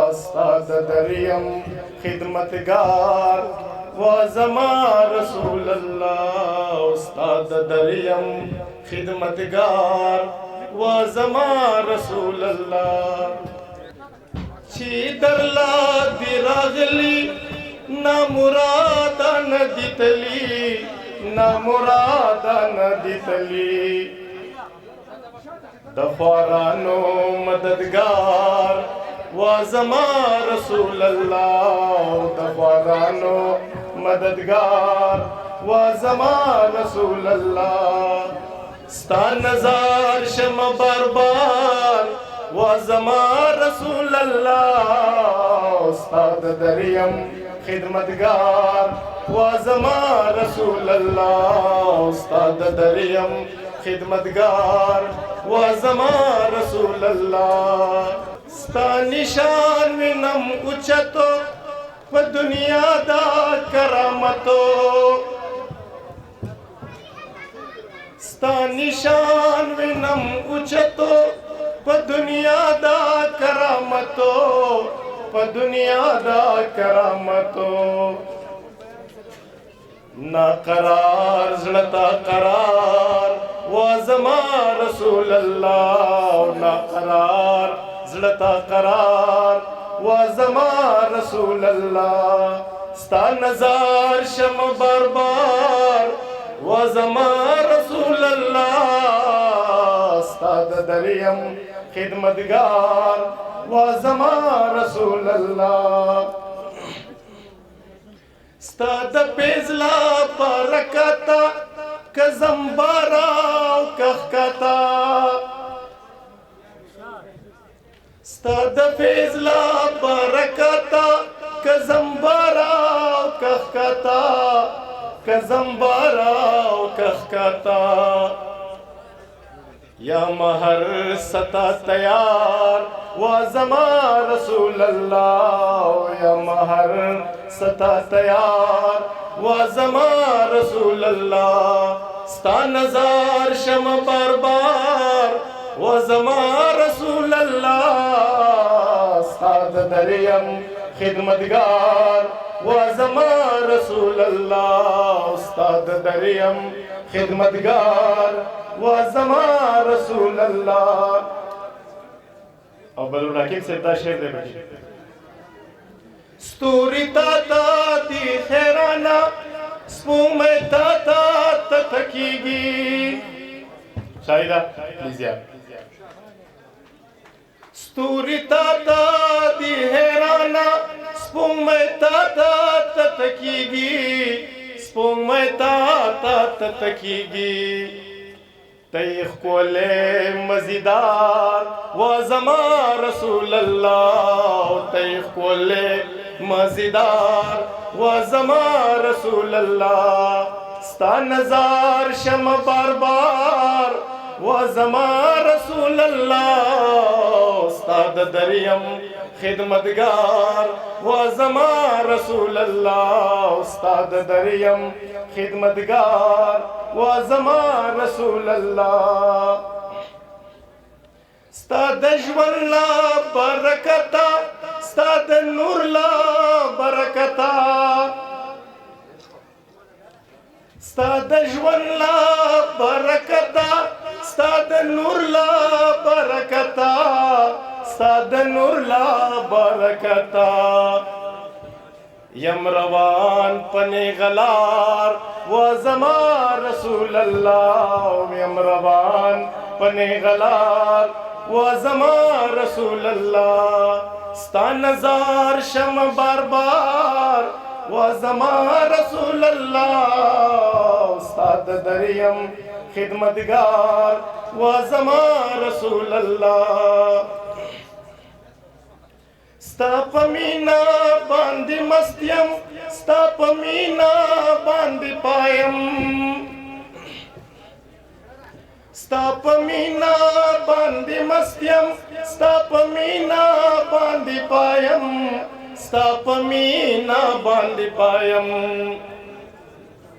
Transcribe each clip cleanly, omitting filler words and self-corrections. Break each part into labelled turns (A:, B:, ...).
A: استاد دریم خدمتگار و زما رسول الله استاد دریم خدمتگار و زما رسول الله چی در لادی راغلی نامرادا ندی تلی نامرادا ندی تلی د خوارانو مددگار و زما رسول الله د خوارانو مددگار و زما رسول الله ستا نظر شم بربار و زما رسول الله استاد دریم خدمتگار و زما رسول الله استاد دریم خدمتگار و زما رسول الله ستا نشان وینم اوچتو په دنیا دا کرامتو ستا نشان وینم اوچتو په دنیا دا کرامتو په دنیا دا کرامتو نا قرار زړه قرار و زما رسول الله نا قرار زړه قرار و زما رسول الله ستا نظر شم بربار و زما رسول الله ستا دریم خدمتگار و زما رسول الله ستا د پیزلا برکتا کزمبارا او کخکتا ستا د پیزلا برکتا کزمبارا او کخکتا کزمبارا او کخکتا یا مہر ستا تیار و زما رسول اللہ یا مہر ستا تیار و زما رسول اللہ ستا نظر شم بربار و زما رسول اللہ ستا دریم خدمتگار و زما رسول اللہ استاد دریم خدمتگار و زما رسول اللہ اور بلو ناکیم سے تا شیر دے بیٹی ستوری تا تا دی خیرانا سپوم تا تا تتکیگی شاہدہ لیزیا ستوری تا تا دی خیرانا سپوم تا تا تتکیگی سپوم تا تا تتکیگی تیخ کولے مزیدار و زما رسول اللہ تیخ کولے مزیدار و زما رسول اللہ ستا نظر شم بار و زما رسول اللہ استاد دریم خدمتگار و زما رسول اللہ استاد دریم خدمتگار و زما رسول اللہ ستا د ژوند لا برکتا ستا د نور لا برکتا ستا د ژوند لا برکتا ستا د نور لا برکتا ستا د نور لا برکتا یم روان پنی غلار و زما رسول اللہ یم روان پنی غلار و زما رسول اللہ ستا نظر شم بار و زما رسول اللہ استاد دریم خدمتگار و زما رسول اللہ ستا پمینا باندی مستیم ستا پمینا باندی پایم ستا پمینا باندی مستیم ستا پمینا باندی پایم ستا پمینا باندی پایم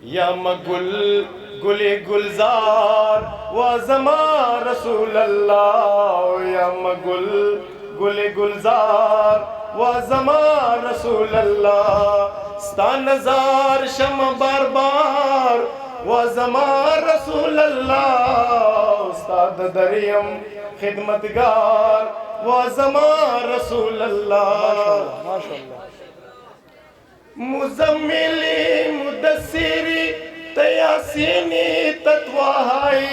A: یا مگل گل گلزار و زما رسول اللہ یا مگل गुल गुलजार व ज़मा रसूल अल्लाह स्ता नज़ार शम बार बार व ज़मा रसूल अल्लाह उस्ताद दरियम खिदमतगार व ज़मा रसूल अल्लाह मुज़म्मिली मुदस्सिरी तयासीनी तत्वाहाई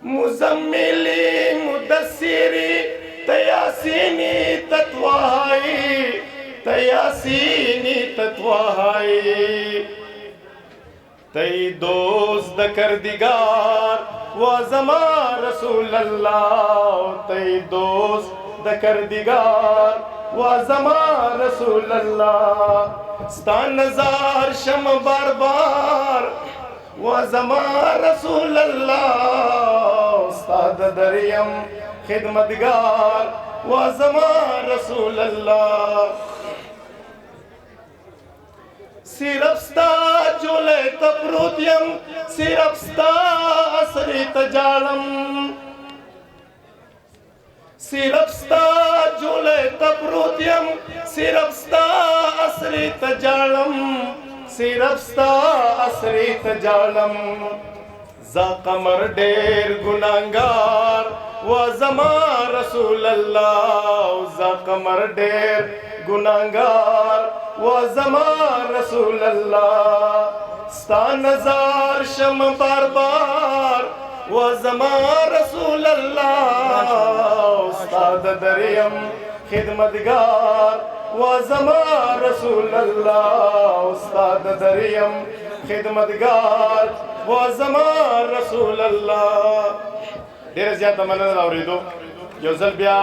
A: मुज़म्मिली मुदस्सिरी तयासीनी तत्वाहाई तयासीनी तत्वाहाई तई दोस्त कर दिगार व ज़मा रसूल अल्लाह तई दोस्त कर दिगार व ज़मा रसूल अल्लाह स्ता नज़ार शम बार बार व ज़मा रसूल अल्लाह उस्ताद दरियम खिदमतगार व ज़मा रसूल अल्लाह सिर्फ स्ता जोले तपरूत्यम सिर्फ स्ता असरी तजालम सिर्फ स्ता जोले तपरूत्यम सिर्फ स्ता असरी तजालम सिर्फ स्ता असरी तजालम जा कमर डेर गुनाहगार व ज़मा रसूल अल्लाह जा कमर डेर गुनाहगार व ज़मा रसूल अल्लाह स्ता नज़ार शम बार बार व ज़मा रसूल अल्लाह उस्ताद दरियम खिदमतगार व ज़मा रसूल अल्लाह उस्ताद दरियम खिदमतगार व ज़मा रसूल अल्लाह ډېر زیات مننه اورېدو یو ځل بیا